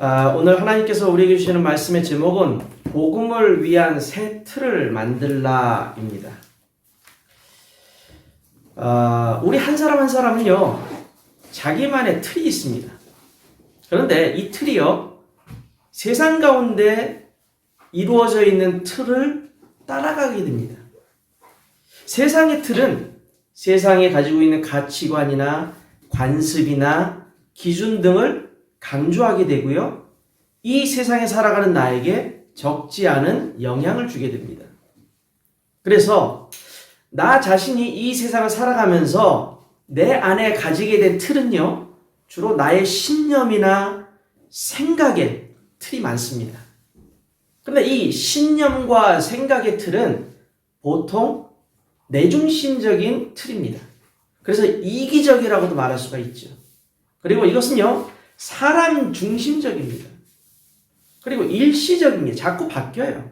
오늘 하나님께서 우리에게 주시는 말씀의 제목은 복음을 위한 새 틀을 만들라입니다. 우리 한 사람 한 사람은요, 자기만의 틀이 있습니다. 그런데 이 틀이요, 세상 가운데 이루어져 있는 틀을 따라가게 됩니다. 세상의 틀은 세상에 가지고 있는 가치관이나 관습이나 기준 등을 강조하게 되고요. 이 세상에 살아가는 나에게 적지 않은 영향을 주게 됩니다. 그래서 나 자신이 이 세상을 살아가면서 내 안에 가지게 된 틀은요, 주로 나의 신념이나 생각의 틀이 많습니다. 그런데 이 신념과 생각의 틀은 보통 내중심적인 틀입니다. 그래서 이기적이라고도 말할 수가 있죠. 그리고 이것은요, 사람 중심적입니다. 그리고 일시적입니다. 자꾸 바뀌어요.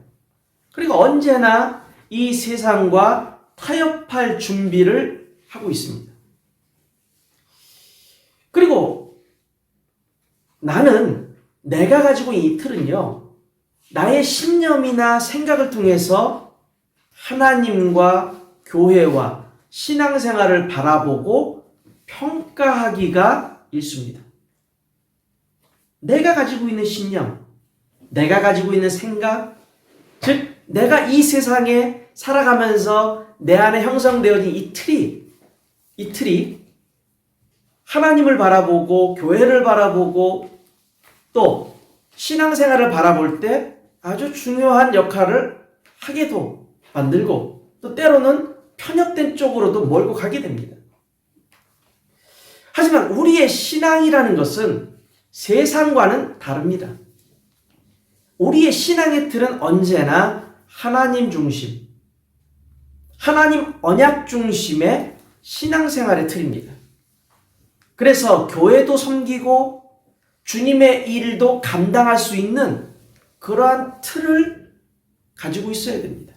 그리고 언제나 이 세상과 타협할 준비를 하고 있습니다. 그리고 나는 내가 가지고 있는 이 틀은요, 나의 신념이나 생각을 통해서 하나님과 교회와 신앙생활을 바라보고 평가하기가 일쑤입니다. 내가 가지고 있는 신념, 내가 가지고 있는 생각, 즉 내가 이 세상에 살아가면서 내 안에 형성되어진 이 틀이 하나님을 바라보고 교회를 바라보고 또 신앙생활을 바라볼 때 아주 중요한 역할을 하게도 만들고 또 때로는 편협된 쪽으로도 몰고 가게 됩니다. 하지만 우리의 신앙이라는 것은 세상과는 다릅니다. 우리의 신앙의 틀은 언제나 하나님 중심, 하나님 언약 중심의 신앙생활의 틀입니다. 그래서 교회도 섬기고 주님의 일도 감당할 수 있는 그러한 틀을 가지고 있어야 됩니다.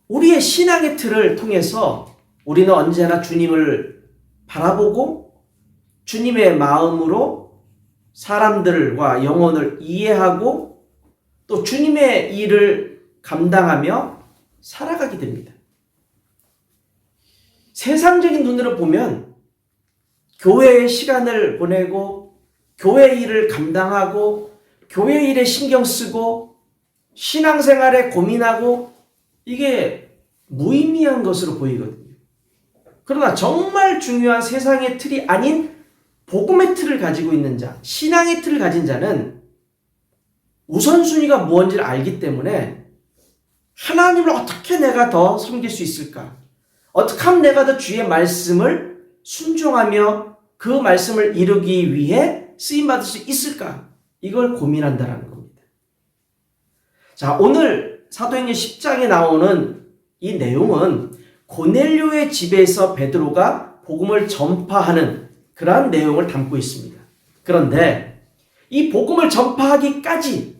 우리의 신앙의 틀을 통해서 우리는 언제나 주님을 바라보고 주님의 마음으로 사람들과 영혼을 이해하고 또 주님의 일을 감당하며 살아가게 됩니다. 세상적인 눈으로 보면 교회의 시간을 보내고 교회 일을 감당하고 교회 일에 신경 쓰고 신앙생활에 고민하고 이게 무의미한 것으로 보이거든요. 그러나 정말 중요한 세상의 틀이 아닌 복음의 틀을 가지고 있는 자, 신앙의 틀을 가진 자는 우선순위가 무엇인지를 알기 때문에 하나님을 어떻게 내가 더 섬길 수 있을까? 어떻게 하면 내가 더 주의 말씀을 순종하며 그 말씀을 이루기 위해 쓰임받을 수 있을까? 이걸 고민한다는 겁니다. 자, 오늘 사도행전 10장에 나오는 이 내용은 고넬료의 집에서 베드로가 복음을 전파하는 그러한 내용을 담고 있습니다. 그런데 이 복음을 전파하기까지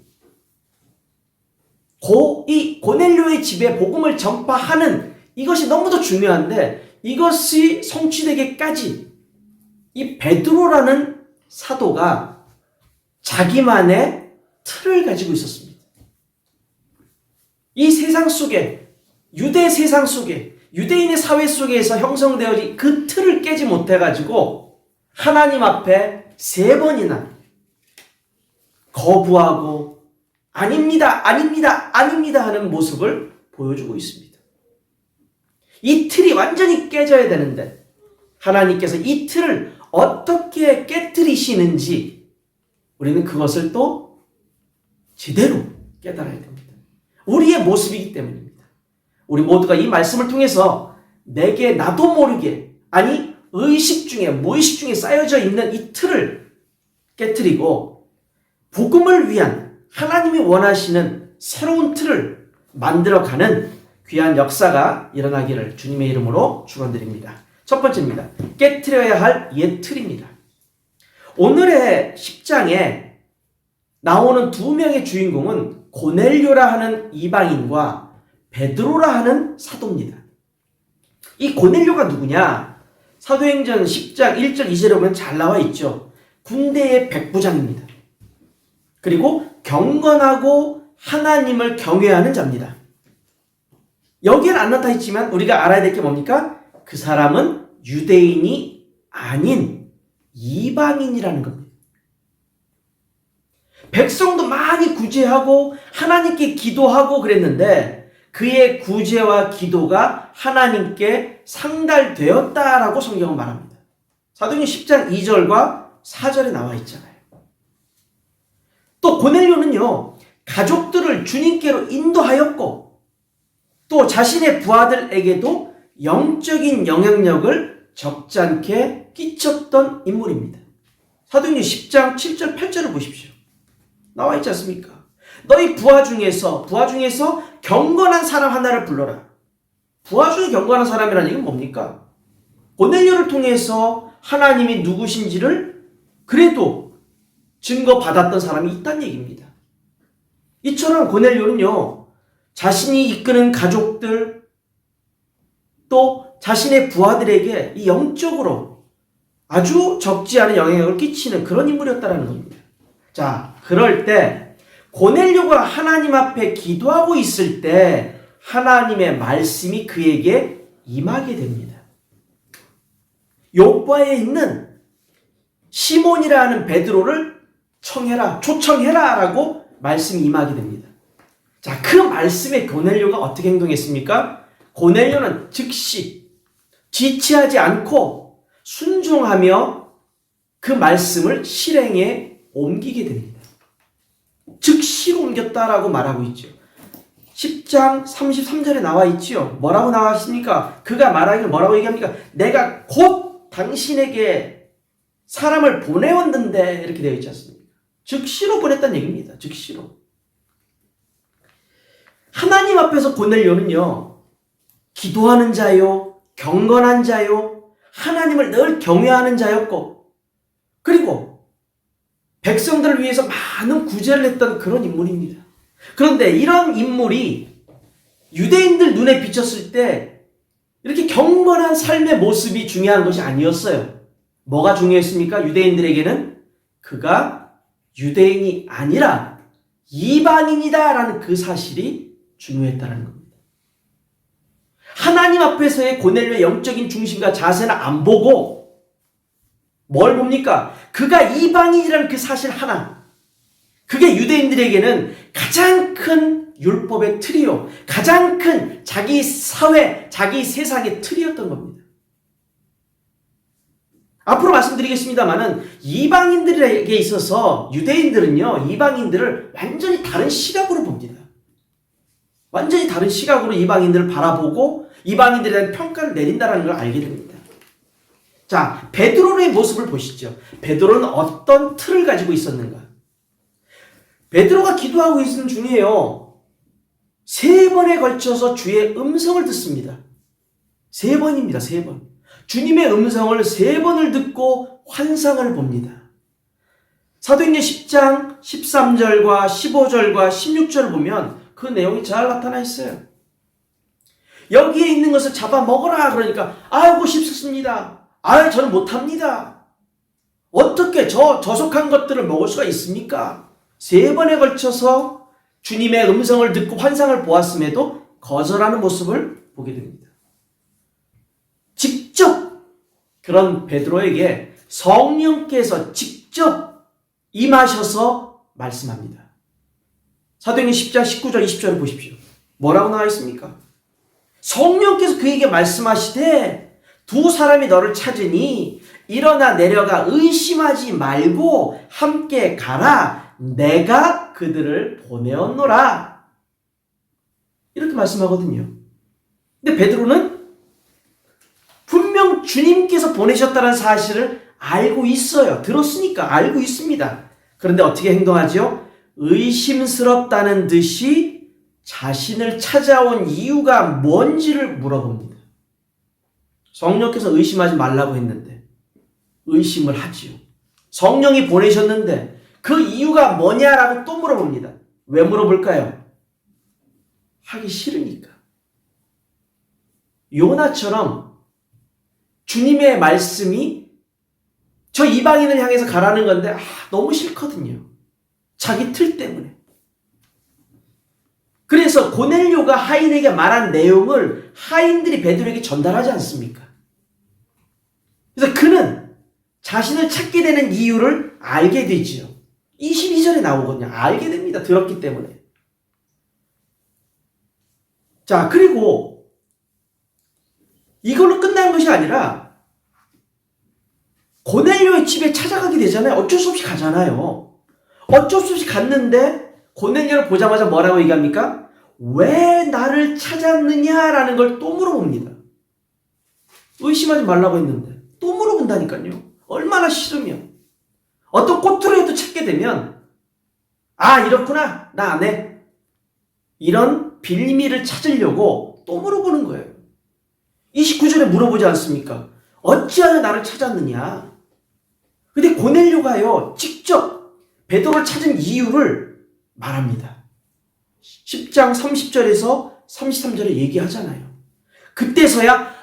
이 고넬료의 집에 복음을 전파하는 이것이 너무도 중요한데 이것이 성취되기까지 이 베드로라는 사도가 자기만의 틀을 가지고 있었습니다. 이 세상 속에 유대 세상 속에 유대인의 사회 속에서 형성되어진 그 틀을 깨지 못해가지고 하나님 앞에 3번이나 거부하고 아닙니다, 아닙니다, 아닙니다 하는 모습을 보여주고 있습니다. 이 틀이 완전히 깨져야 되는데 하나님께서 이 틀을 어떻게 깨뜨리시는지 우리는 그것을 또 제대로 깨달아야 됩니다. 우리의 모습이기 때문입니다. 우리 모두가 이 말씀을 통해서 내게 나도 모르게 아니 의식 중에 무의식 중에 쌓여져 있는 이 틀을 깨뜨리고 복음을 위한 하나님이 원하시는 새로운 틀을 만들어가는 귀한 역사가 일어나기를 주님의 이름으로 축원드립니다. 첫 번째입니다. 깨뜨려야 할 옛 틀입니다. 오늘의 10장에 나오는 2명의 주인공은 고넬료라 하는 이방인과 베드로라 하는 사도입니다. 이 고넬료가 누구냐? 사도행전 10장 1절 2절에 보면 잘 나와 있죠. 군대의 백부장입니다. 그리고 경건하고 하나님을 경외하는 자입니다. 여기에는 안 나타나 있지만 우리가 알아야 될 게 뭡니까? 그 사람은 유대인이 아닌 이방인이라는 겁니다. 백성도 많이 구제하고 하나님께 기도하고 그랬는데 그의 구제와 기도가 하나님께 상달되었다라고 성경은 말합니다. 사도행전 10장 2절과 4절에 나와 있잖아요. 또 고넬료는요, 가족들을 주님께로 인도하였고 또 자신의 부하들에게도 영적인 영향력을 적잖게 끼쳤던 인물입니다. 사도행전 10장 7절 8절을 보십시오. 나와 있지 않습니까? 너희 부하 중에서 경건한 사람 하나를 불러라. 부하 중에 경건한 사람이라는 얘기는 뭡니까? 고넬료를 통해서 하나님이 누구신지를 그래도 증거받았던 사람이 있다는 얘기입니다. 이처럼 고넬료는요, 자신이 이끄는 가족들 또 자신의 부하들에게 이 영적으로 아주 적지 않은 영향력을 끼치는 그런 인물이었다는 겁니다. 자, 그럴 때 고넬료가 하나님 앞에 기도하고 있을 때 하나님의 말씀이 그에게 임하게 됩니다. 요바에 있는 시몬이라는 베드로를 초청해라 라고 말씀이 임하게 됩니다. 자, 그 말씀에 고넬료가 어떻게 행동했습니까? 고넬료는 즉시 지체하지 않고 순종하며 그 말씀을 실행에 옮기게 됩니다. 즉시로 옮겼다라고 말하고 있죠. 10장 33절에 나와 있지요. 뭐라고 나와 있습니까? 그가 말하기를 뭐라고 얘기합니까? 내가 곧 당신에게 사람을 보내왔는데 이렇게 되어 있지 않습니까? 즉시로 보냈다는 얘기입니다. 즉시로. 하나님 앞에서 고넬료는요, 기도하는 자요, 경건한 자요, 하나님을 늘 경외하는 자였고, 그리고 백성들을 위해서 많은 구제를 했던 그런 인물입니다. 그런데 이런 인물이 유대인들 눈에 비쳤을 때 이렇게 경건한 삶의 모습이 중요한 것이 아니었어요. 뭐가 중요했습니까? 유대인들에게는 그가 유대인이 아니라 이방인이다라는 그 사실이 중요했다는 겁니다. 하나님 앞에서의 고넬료의 영적인 중심과 자세는 안 보고 뭘 봅니까? 그가 이방인이라는 그 사실 하나. 그게 유대인들에게는 가장 큰 율법의 틀이요, 가장 큰 자기 사회, 자기 세상의 틀이었던 겁니다. 앞으로 말씀드리겠습니다만은 이방인들에게 있어서 유대인들은요, 이방인들을 완전히 다른 시각으로 봅니다. 완전히 다른 시각으로 이방인들을 바라보고 이방인들에 대한 평가를 내린다는 걸 알게 됩니다. 자, 베드로의 모습을 보시죠. 베드로는 어떤 틀을 가지고 있었는가? 베드로가 기도하고 있는 중에요, 3번에 걸쳐서 주의 음성을 듣습니다. 3번입니다. 3번. 주님의 음성을 3번을 듣고 환상을 봅니다. 사도행전 10장 13절과 15절과 16절을 보면 그 내용이 잘 나타나 있어요. 여기에 있는 것을 잡아먹어라 그러니까 아이고 쉽습니다. 저는 못합니다. 어떻게 저속한 것들을 먹을 수가 있습니까? 3번에 걸쳐서 주님의 음성을 듣고 환상을 보았음에도 거절하는 모습을 보게 됩니다. 직접 그런 베드로에게 성령께서 직접 임하셔서 말씀합니다. 사도행전 10장 19절 20절을 보십시오. 뭐라고 나와 있습니까? 성령께서 그에게 말씀하시되 두 사람이 너를 찾으니 일어나 내려가 의심하지 말고 함께 가라. 내가 그들을 보내었노라. 이렇게 말씀하거든요. 근데 베드로는 분명 주님께서 보내셨다는 사실을 알고 있어요. 들었으니까 알고 있습니다. 그런데 어떻게 행동하죠? 의심스럽다는 듯이 자신을 찾아온 이유가 뭔지를 물어봅니다. 성령께서 의심하지 말라고 했는데 의심을 하지요. 성령이 보내셨는데 그 이유가 뭐냐라고 또 물어봅니다. 왜 물어볼까요? 하기 싫으니까. 요나처럼 주님의 말씀이 저 이방인을 향해서 가라는 건데 너무 싫거든요. 자기 틀 때문에. 그래서 고넬료가 하인에게 말한 내용을 하인들이 베드로에게 전달하지 않습니까? 그래서 그는 자신을 찾게 되는 이유를 알게 되지요. 22절에 나오거든요. 알게 됩니다. 들었기 때문에. 자, 그리고 이걸로 끝난 것이 아니라 고넬료의 집에 찾아가게 되잖아요. 어쩔 수 없이 가잖아요. 어쩔 수 없이 갔는데 고넬료를 보자마자 뭐라고 얘기합니까? 왜 나를 찾았느냐라는 걸 또 물어봅니다. 의심하지 말라고 했는데 또 물어본다니까요. 얼마나 싫으면. 어떤 꼬투리라도 찾게 되면 이렇구나. 나 안 해. 이런 빌미를 찾으려고 또 물어보는 거예요. 29절에 물어보지 않습니까? 어찌하여 나를 찾았느냐? 근데 고넬료가요, 직접 베드로를 찾은 이유를 말합니다. 10장 30절에서 33절에 얘기하잖아요. 그때서야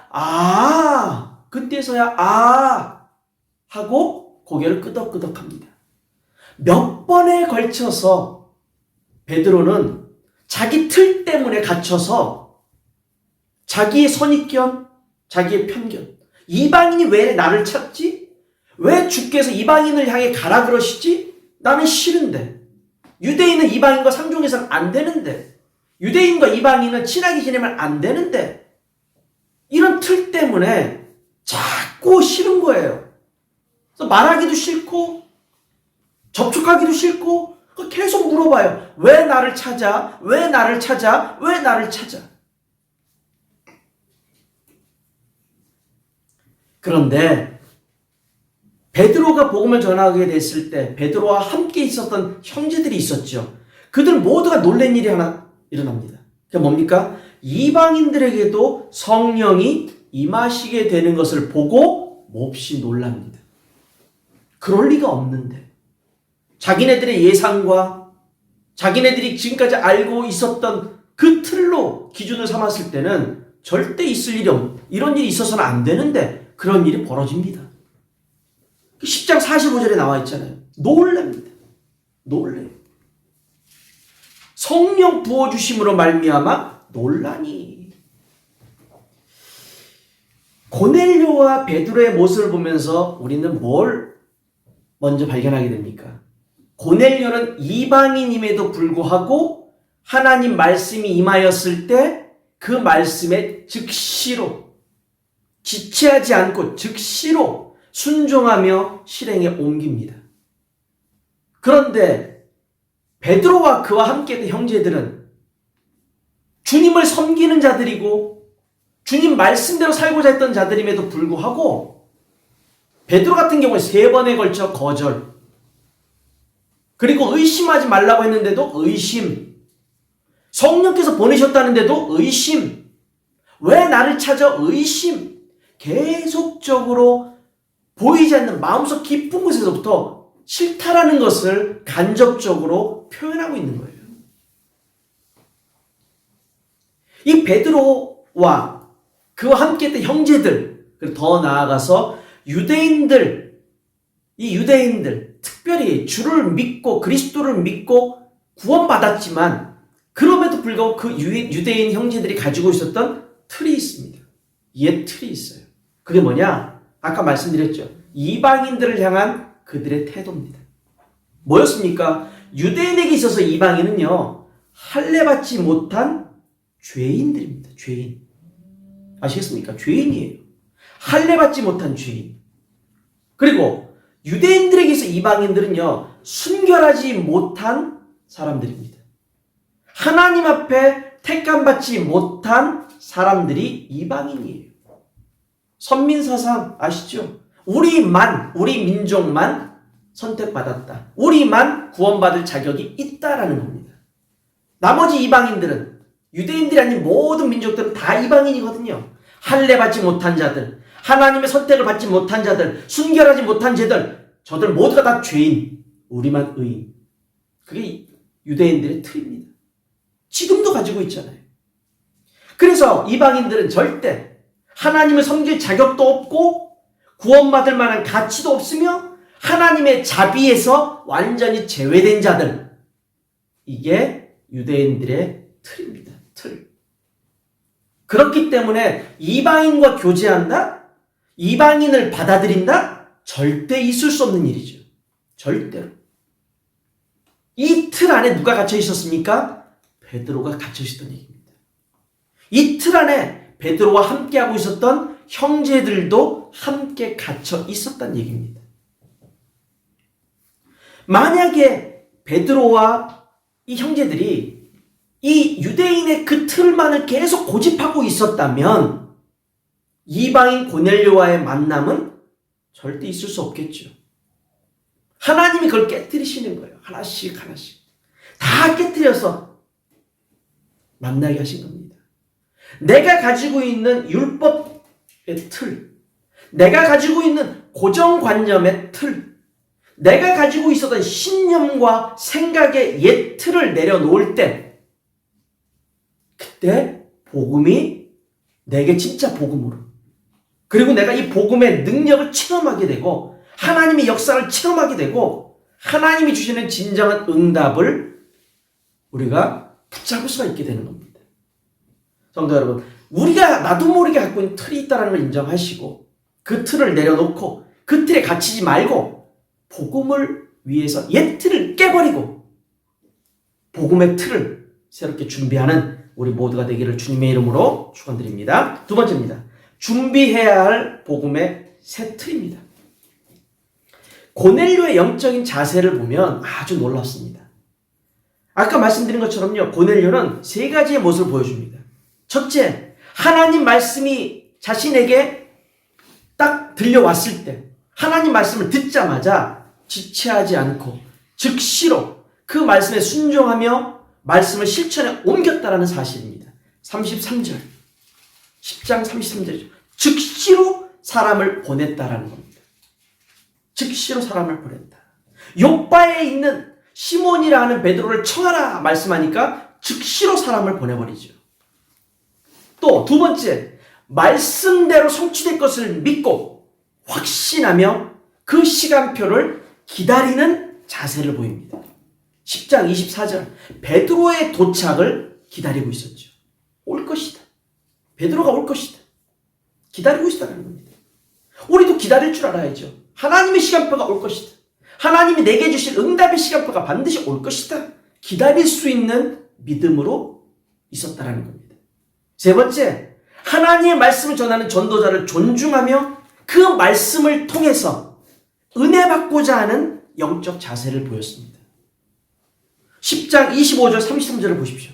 하고 고개를 끄덕끄덕합니다. 몇 번에 걸쳐서 베드로는 자기 틀 때문에 갇혀서 자기의 선입견, 자기의 편견, 이방인이 왜 나를 찾지? 왜 주께서 이방인을 향해 가라 그러시지? 나는 싫은데. 유대인은 이방인과 상종해서는 안 되는데. 유대인과 이방인은 친하게 지내면 안 되는데. 이런 틀 때문에 자꾸 싫은 거예요. 그래서 말하기도 싫고 접촉하기도 싫고 계속 물어봐요. 왜 나를 찾아? 왜 나를 찾아? 왜 나를 찾아? 그런데 베드로가 복음을 전하게 됐을 때 베드로와 함께 있었던 형제들이 있었죠. 그들 모두가 놀란 일이 하나 일어납니다. 그게 뭡니까? 이방인들에게도 성령이 임하시게 되는 것을 보고 몹시 놀랍니다. 그럴 리가 없는데. 자기네들의 예상과 자기네들이 지금까지 알고 있었던 그 틀로 기준을 삼았을 때는 절대 있을 일이 이런 일이 있어서는 안 되는데 그런 일이 벌어집니다. 10장 45절에 나와 있잖아요. 놀랍니다. 놀래요. 성령 부어주심으로 말미암아 놀라니. 고넬료와 베드로의 모습을 보면서 우리는 뭘 먼저 발견하게 됩니까? 고넬료는 이방인임에도 불구하고 하나님 말씀이 임하였을 때 그 말씀에 즉시로 지체하지 않고 즉시로 순종하며 실행에 옮깁니다. 그런데 베드로와 그와 함께했던 형제들은 주님을 섬기는 자들이고 주님 말씀대로 살고자 했던 자들임에도 불구하고 베드로 같은 경우에 3번에 걸쳐 거절, 그리고 의심하지 말라고 했는데도 의심, 성령께서 보내셨다는데도 의심, 왜 나를 찾아? 의심, 계속적으로 보이지 않는 마음속 깊은 곳에서부터 싫다라는 것을 간접적으로 표현하고 있는 거예요. 이 베드로와 그와 함께했던 형제들, 그리고 더 나아가서 유대인들, 이 유대인들, 특별히 주를 믿고 그리스도를 믿고 구원받았지만 그럼에도 불구하고 그 유대인 형제들이 가지고 있었던 틀이 있습니다. 옛 틀이 있어요. 그게 뭐냐? 아까 말씀드렸죠. 이방인들을 향한 그들의 태도입니다. 뭐였습니까? 유대인에게 있어서 이방인은요, 할례받지 못한 죄인들입니다. 죄인. 아시겠습니까? 죄인이에요. 할례받지 못한 죄인. 그리고 유대인들에게 있어 이방인들은요, 순결하지 못한 사람들입니다. 하나님 앞에 택감받지 못한 사람들이 이방인이에요. 선민사상 아시죠? 우리 민족만 선택받았다. 우리만 구원받을 자격이 있다라는 겁니다. 나머지 이방인들은, 유대인들이 아닌 모든 민족들은 다 이방인이거든요. 할례받지 못한 자들, 하나님의 선택을 받지 못한 자들, 순결하지 못한 자들, 저들 모두가 다 죄인, 우리만 의인. 그게 유대인들의 틀입니다. 지금도 가지고 있잖아요. 그래서 이방인들은 절대 하나님을 섬길 자격도 없고 구원받을 만한 가치도 없으며 하나님의 자비에서 완전히 제외된 자들. 이게 유대인들의 틀입니다. 틀. 그렇기 때문에 이방인과 교제한다? 이방인을 받아들인다? 절대 있을 수 없는 일이죠. 절대로. 이 틀 안에 누가 갇혀 있었습니까? 베드로가 갇혀 있었던 얘기입니다. 이 틀 안에 베드로와 함께하고 있었던 형제들도 함께 갇혀 있었다는 얘기입니다. 만약에 베드로와 이 형제들이 이 유대인의 그 틀만을 계속 고집하고 있었다면 이방인 고넬료와의 만남은 절대 있을 수 없겠죠. 하나님이 그걸 깨뜨리시는 거예요. 하나씩 하나씩. 다 깨뜨려서 만나게 하신 겁니다. 내가 가지고 있는 율법의 틀, 내가 가지고 있는 고정관념의 틀, 내가 가지고 있었던 신념과 생각의 옛 틀을 내려놓을 때, 그때 복음이 내게 진짜 복음으로, 그리고 내가 이 복음의 능력을 체험하게 되고 하나님의 역사를 체험하게 되고 하나님이 주시는 진정한 응답을 우리가 붙잡을 수가 있게 되는 겁니다. 성도 여러분, 우리가 나도 모르게 갖고 있는 틀이 있다는 걸 인정하시고 그 틀을 내려놓고 그 틀에 갇히지 말고 복음을 위해서 옛 틀을 깨버리고 복음의 틀을 새롭게 준비하는 우리 모두가 되기를 주님의 이름으로 축원드립니다. 두 번째입니다. 준비해야 할 복음의 새 틀입니다. 고넬료의 영적인 자세를 보면 아주 놀랍습니다. 아까 말씀드린 것처럼요, 고넬료는 세 가지의 모습을 보여줍니다. 첫째, 하나님 말씀이 자신에게 딱 들려왔을 때 하나님 말씀을 듣자마자 지체하지 않고 즉시로 그 말씀에 순종하며 말씀을 실천에 옮겼다라는 사실입니다. 33절, 10장 33절, 즉시로 사람을 보냈다라는 겁니다. 즉시로 사람을 보냈다. 욥바에 있는 시몬이라 하는 베드로를 청하라 말씀하니까 즉시로 사람을 보내버리죠. 또 두 번째, 말씀대로 성취될 것을 믿고 확신하며 그 시간표를 기다리는 자세를 보입니다. 10장 24절, 베드로의 도착을 기다리고 있었죠. 올 것이다. 베드로가 올 것이다. 기다리고 있다는 겁니다. 우리도 기다릴 줄 알아야죠. 하나님의 시간표가 올 것이다. 하나님이 내게 주실 응답의 시간표가 반드시 올 것이다. 기다릴 수 있는 믿음으로 있었다는 겁니다. 세 번째, 하나님의 말씀을 전하는 전도자를 존중하며 그 말씀을 통해서 은혜 받고자 하는 영적 자세를 보였습니다. 10장 25절 33절을 보십시오.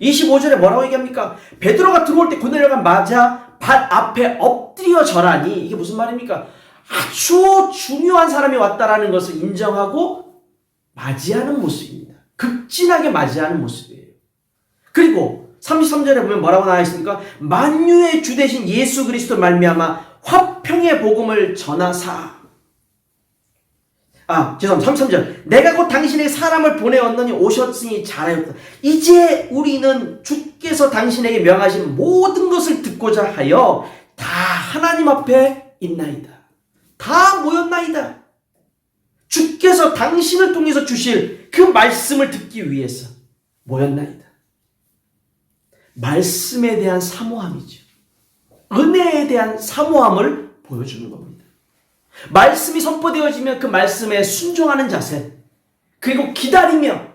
25절에 뭐라고 얘기합니까? 베드로가 들어올 때 고넬료가 맞아 발 앞에 엎드려 절하니, 이게 무슨 말입니까? 아주 중요한 사람이 왔다라는 것을 인정하고 맞이하는 모습입니다. 극진하게 맞이하는 모습이에요. 그리고 33절에 보면 뭐라고 나와 있습니까? 만유의 주 되신 예수 그리스도 말미암아 화평의 복음을 전하사. 죄송합니다. 33절. 내가 곧 당신의 사람을 보내었더니 오셨으니 잘하였다. 이제 우리는 주께서 당신에게 명하신 모든 것을 듣고자 하여 다 하나님 앞에 있나이다. 다 모였나이다. 주께서 당신을 통해서 주실 그 말씀을 듣기 위해서 모였나이다. 말씀에 대한 사모함이죠. 은혜에 대한 사모함을 보여주는 겁니다. 말씀이 선포되어지면 그 말씀에 순종하는 자세, 그리고 기다리며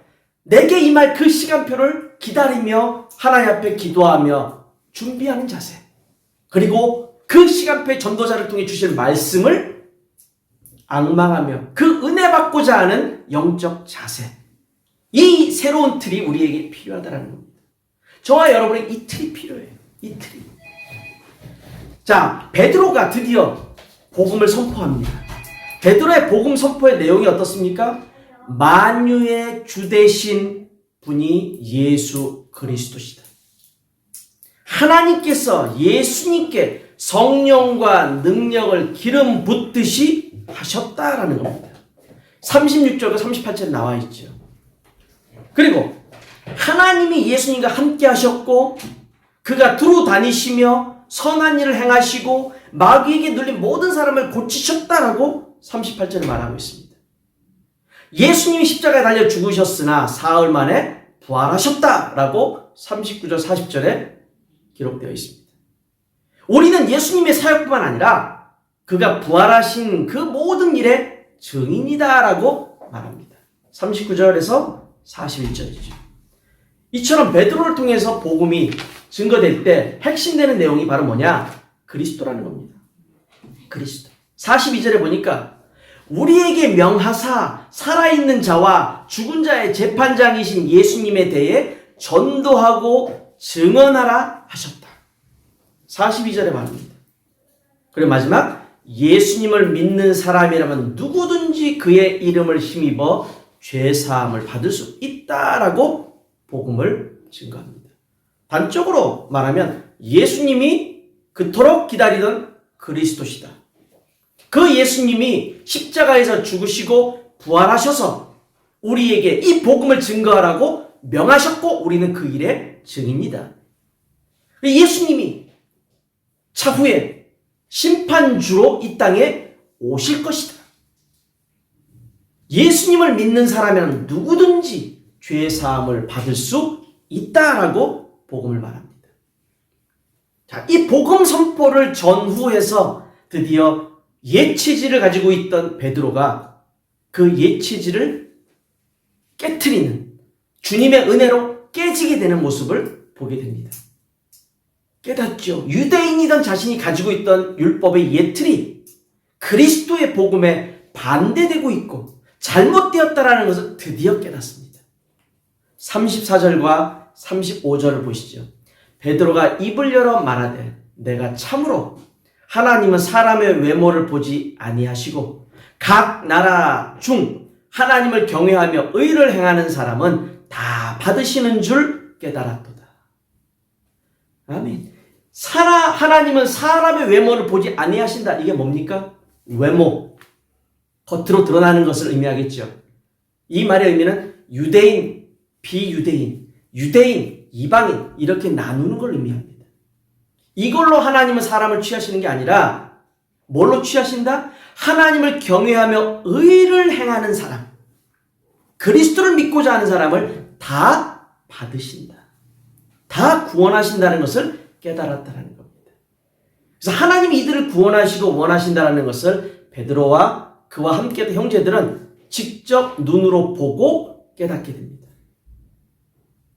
내게 임할 그 시간표를 기다리며 하나님 앞에 기도하며 준비하는 자세, 그리고 그 시간표의 전도자를 통해 주실 말씀을 앙망하며 그 은혜 받고자 하는 영적 자세, 이 새로운 틀이 우리에게 필요하다는 겁니다. 저와 여러분의 이 틀이 필요해요. 이 틀이. 자, 베드로가 드디어 복음을 선포합니다. 베드로의 복음 선포의 내용이 어떻습니까? 만유의 주 되신 분이 예수 그리스도시다. 하나님께서 예수님께 성령과 능력을 기름 붓듯이 하셨다라는 겁니다. 36절과 38절에 나와 있죠. 그리고 하나님이 예수님과 함께 하셨고 그가 두루 다니시며 선한 일을 행하시고 마귀에게 눌린 모든 사람을 고치셨다라고 38절에 말하고 있습니다. 예수님이 십자가에 달려 죽으셨으나 사흘 만에 부활하셨다라고 39절 40절에 기록되어 있습니다. 우리는 예수님의 사역뿐만 아니라 그가 부활하신 그 모든 일의 증인이다라고 말합니다. 39절에서 41절이죠. 이처럼 베드로를 통해서 복음이 증거될 때 핵심되는 내용이 바로 뭐냐? 그리스도라는 겁니다. 그리스도. 42절에 보니까 우리에게 명하사 살아있는 자와 죽은 자의 재판장이신 예수님에 대해 전도하고 증언하라 하셨다. 42절에 말합니다. 그리고 마지막 예수님을 믿는 사람이라면 누구든지 그의 이름을 힘입어 죄사함을 받을 수 있다라고 복음을 증거합니다. 단적으로 말하면 예수님이 그토록 기다리던 그리스도시다. 그 예수님이 십자가에서 죽으시고 부활하셔서 우리에게 이 복음을 증거하라고 명하셨고 우리는 그 일의 증인이다. 예수님이 차후에 심판주로 이 땅에 오실 것이다. 예수님을 믿는 사람이라면 누구든지 죄 사함을 받을 수 있다라고 복음을 말합니다. 자, 이 복음 선포를 전후해서 드디어 예체질을 가지고 있던 베드로가 그 예체질을 깨트리는 주님의 은혜로 깨지게 되는 모습을 보게 됩니다. 깨닫죠. 유대인이던 자신이 가지고 있던 율법의 예틀이 그리스도의 복음에 반대되고 있고 잘못되었다라는 것을 드디어 깨닫습니다. 34절과 35절을 보시죠. 베드로가 입을 열어 말하되 내가 참으로 하나님은 사람의 외모를 보지 아니하시고 각 나라 중 하나님을 경외하며 의를 행하는 사람은 다 받으시는 줄 깨달았도다. 아멘. 하나님은 사람의 외모를 보지 아니하신다. 이게 뭡니까? 외모. 겉으로 드러나는 것을 의미하겠죠. 이 말의 의미는 유대인, 비유대인, 유대인, 이방인 이렇게 나누는 걸 의미합니다. 이걸로 하나님은 사람을 취하시는 게 아니라 뭘로 취하신다? 하나님을 경외하며 의를 행하는 사람, 그리스도를 믿고자 하는 사람을 다 받으신다. 다 구원하신다는 것을 깨달았다는 겁니다. 그래서 하나님이 이들을 구원하시고 원하신다는 것을 베드로와 그와 함께 형제들은 직접 눈으로 보고 깨닫게 됩니다.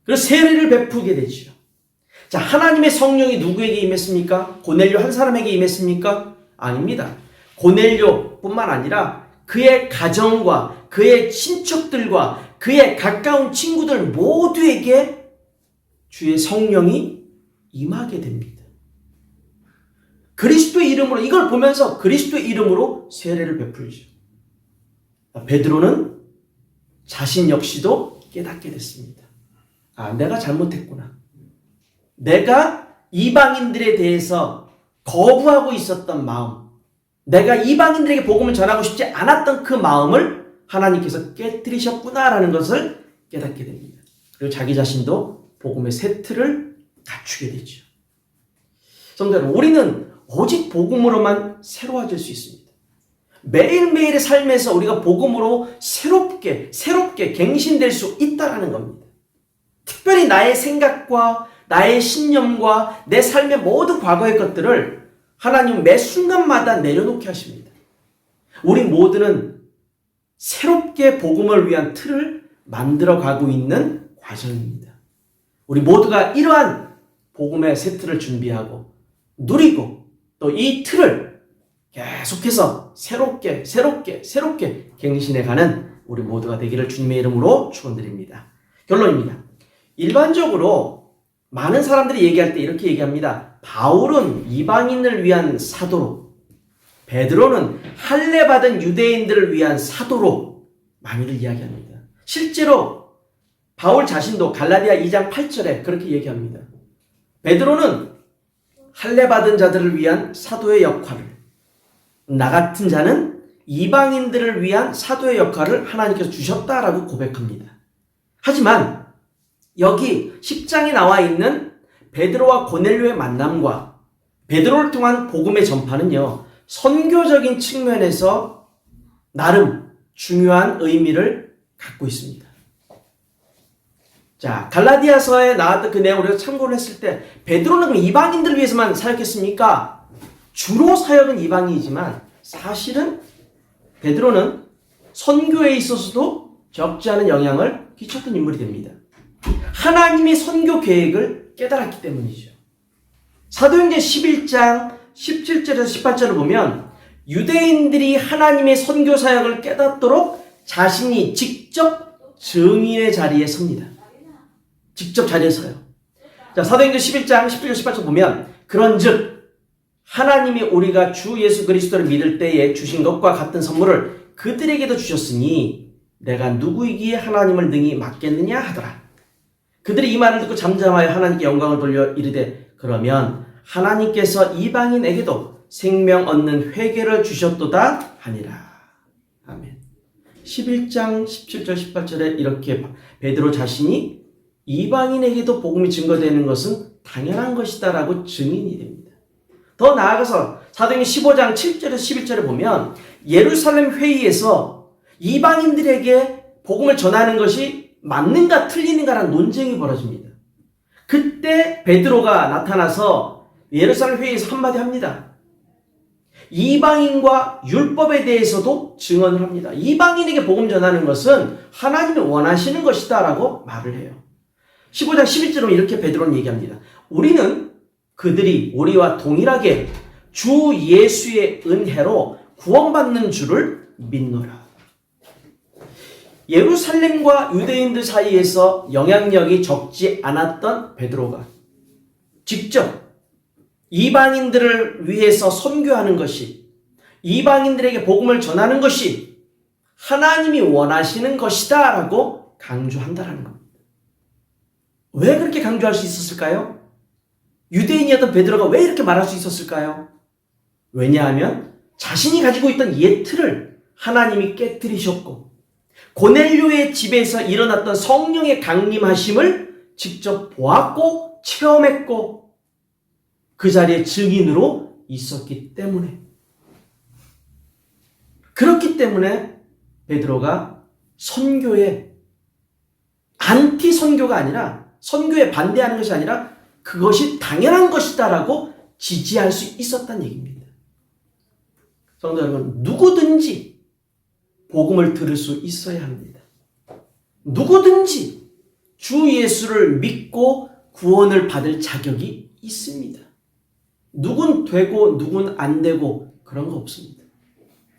그래서 세례를 베푸게 되죠. 자, 하나님의 성령이 누구에게 임했습니까? 고넬료 한 사람에게 임했습니까? 아닙니다. 고넬료뿐만 아니라 그의 가정과 그의 친척들과 그의 가까운 친구들 모두에게 주의 성령이 임하게 됩니다. 그리스도의 이름으로, 이걸 보면서 그리스도의 이름으로 세례를 베풀죠. 베드로는 자신 역시도 깨닫게 됐습니다. 아, 내가 잘못했구나. 내가 이방인들에 대해서 거부하고 있었던 마음, 내가 이방인들에게 복음을 전하고 싶지 않았던 그 마음을 하나님께서 깨뜨리셨구나라는 것을 깨닫게 됩니다. 그리고 자기 자신도 복음의 새 틀을 갖추게 되죠. 성도 여러분, 우리는 오직 복음으로만 새로워질 수 있습니다. 매일매일의 삶에서 우리가 복음으로 새롭게 갱신될 수 있다는 겁니다. 특별히 나의 생각과 나의 신념과 내 삶의 모든 과거의 것들을 하나님 매 순간마다 내려놓게 하십니다. 우리 모두는 새롭게 복음을 위한 틀을 만들어가고 있는 과정입니다. 우리 모두가 이러한 복음의 새 틀을 준비하고 누리고 또 이 틀을 계속해서 새롭게 갱신해가는 우리 모두가 되기를 주님의 이름으로 축원드립니다. 결론입니다. 일반적으로 많은 사람들이 얘기할 때 이렇게 얘기합니다. 바울은 이방인을 위한 사도로, 베드로는 할례받은 유대인들을 위한 사도로 많이들 이야기합니다. 실제로 바울 자신도 갈라디아 2장 8절에 그렇게 얘기합니다. 베드로는 할례받은 자들을 위한 사도의 역할을, 나 같은 자는 이방인들을 위한 사도의 역할을 하나님께서 주셨다라고 고백합니다. 하지만 여기 10장에 나와 있는 베드로와 고넬료의 만남과 베드로를 통한 복음의 전파는요, 선교적인 측면에서 나름 중요한 의미를 갖고 있습니다. 자, 갈라디아서에 나왔던 그 내용을 우리가 참고를 했을 때 베드로는 이방인들을 위해서만 사역했습니까? 주로 사역은 이방인이지만 사실은 베드로는 선교에 있어서도 적지 않은 영향을 끼쳤던 인물이 됩니다. 하나님의 선교 계획을 깨달았기 때문이죠. 사도행전 11장 17절에서 18절을 보면 유대인들이 하나님의 선교 사역을 깨닫도록 자신이 직접 증인의 자리에 섭니다. 직접 자리에 서요. 자, 사도행전 11장 17절 18절 보면 그런즉 하나님이 우리가 주 예수 그리스도를 믿을 때에 주신 것과 같은 선물을 그들에게도 주셨으니 내가 누구이기에 하나님을 능히 맡겠느냐 하더라. 그들이 이 말을 듣고 잠잠하여 하나님께 영광을 돌려 이르되 그러면 하나님께서 이방인에게도 생명 얻는 회개를 주셨도다 하니라. 아멘. 11장 17절 18절에 이렇게 베드로 자신이 이방인에게도 복음이 증거되는 것은 당연한 것이다 라고 증인이 됩니다. 더 나아가서 사도행전 15장 7절에서 11절에 보면 예루살렘 회의에서 이방인들에게 복음을 전하는 것이 맞는가 틀리는가라는 논쟁이 벌어집니다. 그때 베드로가 나타나서 예루살렘 회의에서 한마디 합니다. 이방인과 율법에 대해서도 증언을 합니다. 이방인에게 복음 전하는 것은 하나님이 원하시는 것이다 라고 말을 해요. 15장 11절로 이렇게 베드로는 얘기합니다. 우리는 그들이 우리와 동일하게 주 예수의 은혜로 구원받는 줄을 믿노라. 예루살렘과 유대인들 사이에서 영향력이 적지 않았던 베드로가 직접 이방인들을 위해서 선교하는 것이, 이방인들에게 복음을 전하는 것이 하나님이 원하시는 것이다 라고 강조한다는 겁니다. 왜 그렇게 강조할 수 있었을까요? 유대인이었던 베드로가 왜 이렇게 말할 수 있었을까요? 왜냐하면 자신이 가지고 있던 예틀을 하나님이 깨뜨리셨고 고넬료의 집에서 일어났던 성령의 강림하심을 직접 보았고 체험했고 그 자리에 증인으로 있었기 때문에, 그렇기 때문에 베드로가 선교에 안티 선교가 아니라, 선교에 반대하는 것이 아니라 그것이 당연한 것이다라고 지지할 수 있었다는 얘기입니다. 성도 여러분, 누구든지 복음을 들을 수 있어야 합니다. 누구든지 주 예수를 믿고 구원을 받을 자격이 있습니다. 누군 되고 누군 안 되고 그런 거 없습니다.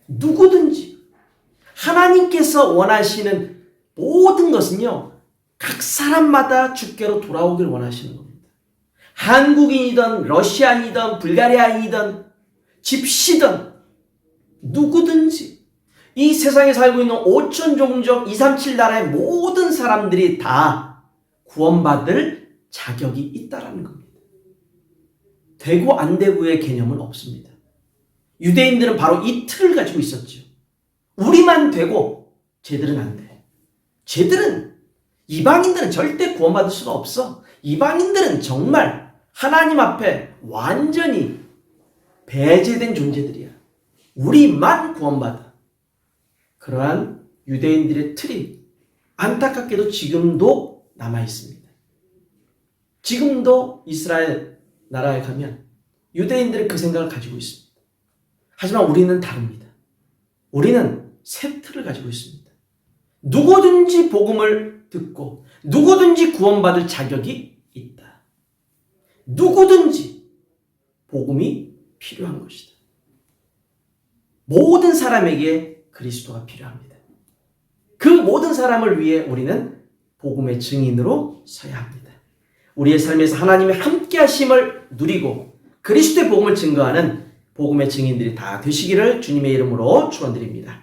누구든지 하나님께서 원하시는 모든 것은요, 각 사람마다 주께로 돌아오길 원하시는 겁니다. 한국인이든 러시아인이든 불가리아인이든 집시든 누구든지 이 세상에 살고 있는 5천 종족 237 나라의 모든 사람들이 다 구원받을 자격이 있다라는 겁니다. 되고 안 되고의 개념은 없습니다. 유대인들은 바로 이 틀을 가지고 있었죠. 우리만 되고 쟤들은 안 돼. 쟤들은, 이방인들은 절대 구원받을 수가 없어. 이방인들은 정말 하나님 앞에 완전히 배제된 존재들이야. 우리만 구원받아. 그러한 유대인들의 틀이 안타깝게도 지금도 남아있습니다. 지금도 이스라엘 나라에 가면 유대인들은 그 생각을 가지고 있습니다. 하지만 우리는 다릅니다. 우리는 새 틀을 가지고 있습니다. 누구든지 복음을 듣고 누구든지 구원받을 자격이 있다. 누구든지 복음이 필요한 것이다. 모든 사람에게 그리스도가 필요합니다. 그 모든 사람을 위해 우리는 복음의 증인으로 서야 합니다. 우리의 삶에서 하나님의 함께 하심을 누리고 그리스도의 복음을 증거하는 복음의 증인들이 다 되시기를 주님의 이름으로 축원드립니다.